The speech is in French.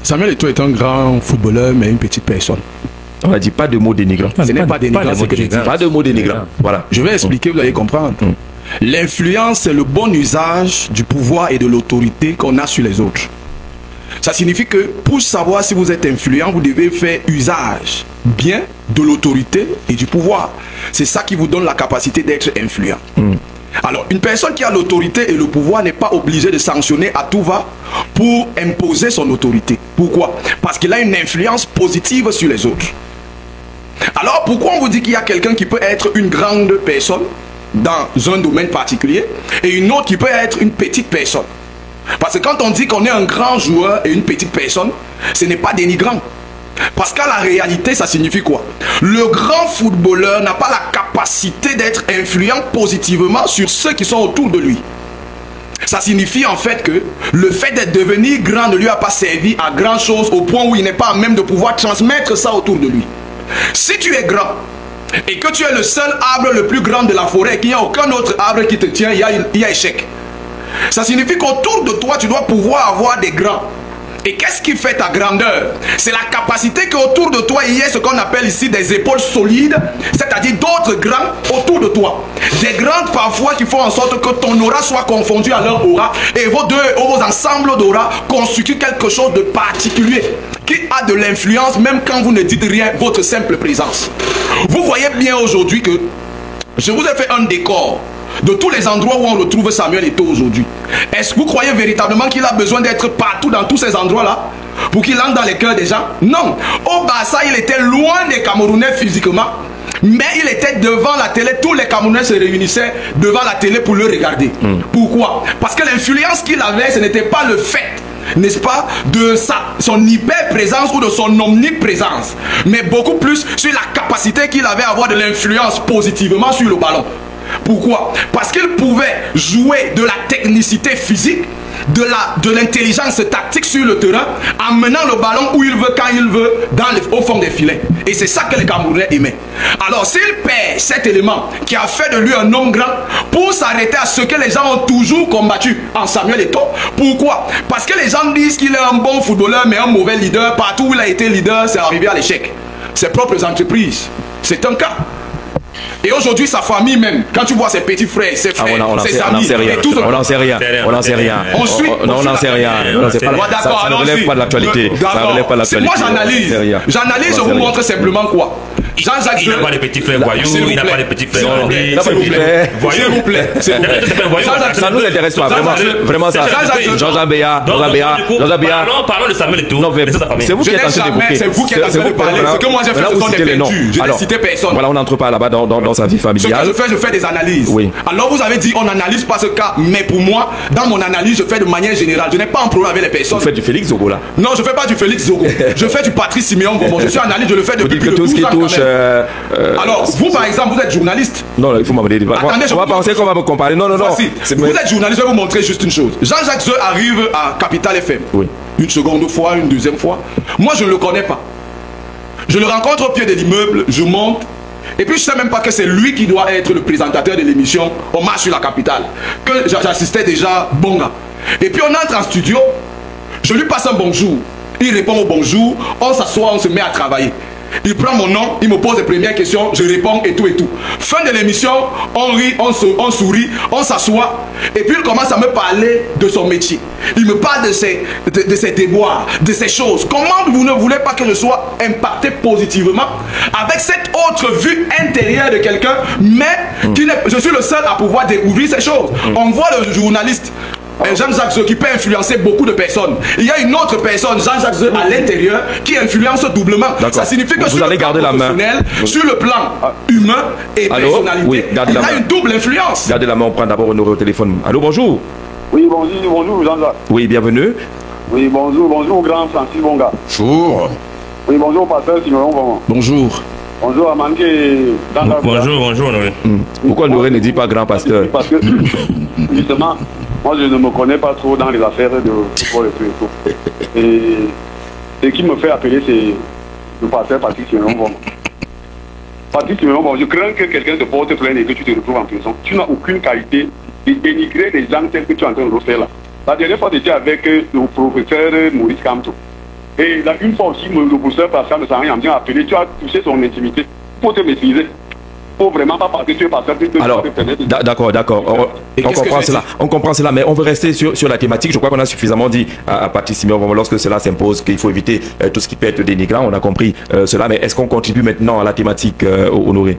Samuel Eto'o est un grand footballeur, mais une petite personne. On n'a dit pas de mots dénigrants. Ce n'est pas dénigrant, c'est que je dis. Pas de mots dénigrants. Voilà. Je vais expliquer, vous allez comprendre. L'influence, c'est le bon usage du pouvoir et de l'autorité qu'on a sur les autres. Ça signifie que pour savoir si vous êtes influent, vous devez faire usage bien de l'autorité et du pouvoir. C'est ça qui vous donne la capacité d'être influent. Alors, une personne qui a l'autorité et le pouvoir n'est pas obligée de sanctionner à tout va pour imposer son autorité. Pourquoi? Parce qu'il a une influence positive sur les autres. Alors, pourquoi on vous dit qu'il y a quelqu'un qui peut être une grande personne dans un domaine particulier et une autre qui peut être une petite personne? Parce que quand on dit qu'on est un grand joueur et une petite personne, ce n'est pas dénigrant. Parce qu'à la réalité, ça signifie quoi? Le grand footballeur n'a pas la capacité d'être influent positivement sur ceux qui sont autour de lui. Ça signifie en fait que le fait d'être devenu grand ne lui a pas servi à grand chose au point où il n'est pas à même de pouvoir transmettre ça autour de lui. Si tu es grand et que tu es le seul arbre le plus grand de la forêt et qu'il n'y a aucun autre arbre qui te tient, il y a échec. Ça signifie qu'autour de toi, tu dois pouvoir avoir des grands. Et qu'est-ce qui fait ta grandeur? C'est la capacité qu'autour de toi, il y ait ce qu'on appelle ici des épaules solides, c'est-à-dire d'autres grands autour de toi. Des grands parfois qui font en sorte que ton aura soit confondu à leur aura et vos ensembles d'aura constituent quelque chose de particulier qui a de l'influence même quand vous ne dites rien, votre simple présence. Vous voyez bien aujourd'hui que je vous ai fait un décor de tous les endroits où on retrouve Samuel Eto'o aujourd'hui. Est-ce que vous croyez véritablement qu'il a besoin d'être partout dans tous ces endroits-là pour qu'il entre dans les cœurs des gens? Non. Au Barça, il était loin des Camerounais physiquement, mais il était devant la télé. Tous les Camerounais se réunissaient devant la télé pour le regarder. Pourquoi? Parce que l'influence qu'il avait, ce n'était pas le fait, n'est-ce pas, de son hyper-présence ou de son omniprésence, mais beaucoup plus sur la capacité qu'il avait à avoir de l'influence positivement sur le ballon. Pourquoi? Parce qu'il pouvait jouer de la technicité physique, de l'intelligence tactique sur le terrain, en menant le ballon où il veut, quand il veut, au fond des filets. Et c'est ça que les Camerounais aimaient. Alors s'il perd cet élément qui a fait de lui un homme grand pour s'arrêter à ce que les gens ont toujours combattu en Samuel Eto'o, pourquoi? Parce que les gens disent qu'il est un bon footballeur mais un mauvais leader. Partout où il a été leader, c'est arrivé à l'échec. Ses propres entreprises, c'est un cas. Et aujourd'hui, sa famille même, quand tu vois ses petits frères, ses frères, ses amis, on n'en sait rien. On n'en sait rien. On n'en sait rien. Ça ne relève pas de l'actualité. Ça relève pas de l'actualité. Moi, j'analyse. J'analyse, je vous montre simplement quoi. Jean-Jacques, il n'a pas de petits frères voyous, il n'a pas de petits frères. S'il vous plaît. Ça nous intéresse pas, vraiment ça. Jean-Jacques Béa, parlons de Samuel Eto'o. C'est vous qui êtes en train d'évoquer. C'est vous qui êtes en train de parler. Ce que moi j'ai fait, ce sont des peintures. Je n'ai cité personne. Voilà, on n'entre pas là-bas dans sa vie familiale. Ce que je fais des analyses. Oui. Alors vous avez dit on n'analyse pas ce cas, mais pour moi, dans mon analyse, je fais de manière générale. Je n'ai pas un problème avec les personnes. Vous faites du Félix Zogo là? Non, je ne fais pas du Félix Zogo. Je fais du Patrice Siméon. Je suis analyste, je le fais depuis plus de 12 ans. Alors, vous par exemple, vous êtes journaliste. Non, il faut m'amener des débats. On va penser qu'on va me comparer. Non. Vous êtes journaliste, je vais vous montrer juste une chose. Jean-Jacques Zeu arrive à Capital FM. Oui. Une seconde fois, une deuxième fois. Moi, je ne le connais pas. Je le rencontre au pied de l'immeuble, je monte. Et puis je ne sais même pas que c'est lui qui doit être le présentateur de l'émission Hommage sur la capitale. Que j'assistais déjà Bonga. Et puis on entre en studio, je lui passe un bonjour. Il répond au bonjour, on s'assoit, on se met à travailler. Il prend mon nom, il me pose les premières questions, je réponds et tout et tout. Fin de l'émission, on rit, on sourit, on s'assoit. Et puis il commence à me parler de son métier. Il me parle de ses déboires, de ses choses. Comment vous ne voulez pas que je sois impacté positivement avec cette autre vue intérieure de quelqu'un, mais je suis le seul à pouvoir découvrir ces choses. On voit le journaliste Jean-Jacques Zeu qui peut influencer beaucoup de personnes. Il y a une autre personne, Jean-Jacques Zeu à l'intérieur, qui influence doublement. Ça signifie que sur le plan professionnel, sur le plan humain et personnalité, il y a une double influence. Gardez la main, on prend d'abord Honoré au téléphone. Allô, bonjour. Oui, bonjour Jean-Jacques. Oui, bienvenue. Oui, bonjour grand Francis Bonga. Bonjour. Oui, bonjour pasteur Simeon Bonga. Bonjour. Bonjour Amanké. Bonjour Honoré. Pourquoi Honoré ne dit pas grand pasteur? Parce que justement, moi je ne me connais pas trop dans les affaires de football et tout. Et ce qui me fait appeler, c'est le pasteur Patrick Simeon Bonga. Patrick Simeon Bonga, je crains que quelqu'un te porte plainte et que tu te retrouves en prison. Tu n'as aucune qualité de dénigrer les gens tels que tu es en train de le faire là. La dernière fois, j'étais avec le professeur Maurice Kamto. Et là, une fois aussi, le professeur Pascal de Sarien m'a appelé, tu as touché son intimité. Il faut te maîtriser. Il ne faut vraiment pas parler, tu es pasteur. Alors, d'accord. On comprend cela, mais on veut rester sur la thématique. Je crois qu'on a suffisamment dit à Patrice Simeon, lorsque cela s'impose, qu'il faut éviter tout ce qui peut être dénigrant. On a compris cela, mais est-ce qu'on contribue maintenant à la thématique, Honoré?